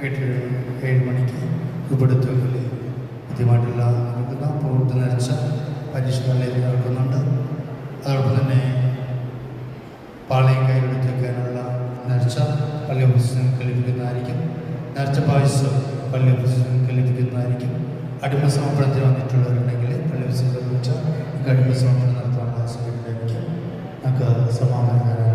7 മണിക്ക് ഉപടുത്തുകളിൽ കൃത്യമായിട്ടുള്ള നടക്കുന്ന പ്രവൃത്തി നേർച്ച പരീക്ഷകളിലേക്ക് നടക്കുന്നുണ്ട്. അതോടൊപ്പം തന്നെ പാളയം കൈയെടുത്ത് വയ്ക്കാനുള്ള നേർച്ച പള്ളി ഓഫീസിൽ നിങ്ങൾക്ക് ലഭിക്കുന്നതായിരിക്കും. നേർച്ച പായസം പള്ളി ഓഫീസിൽ നിങ്ങൾക്ക് ലഭിക്കുന്നതായിരിക്കും. അടിമ സമർപ്പണത്തിന് വന്നിട്ടുള്ളവരുണ്ടെങ്കിൽ പള്ളി ഓഫീസിൽ വിളിച്ചാൽ നിങ്ങൾക്ക് അടിമ സമർപ്പണം നടത്താനുള്ള സൗകര്യം ലഭിക്കും. നമുക്ക് സമാധാനം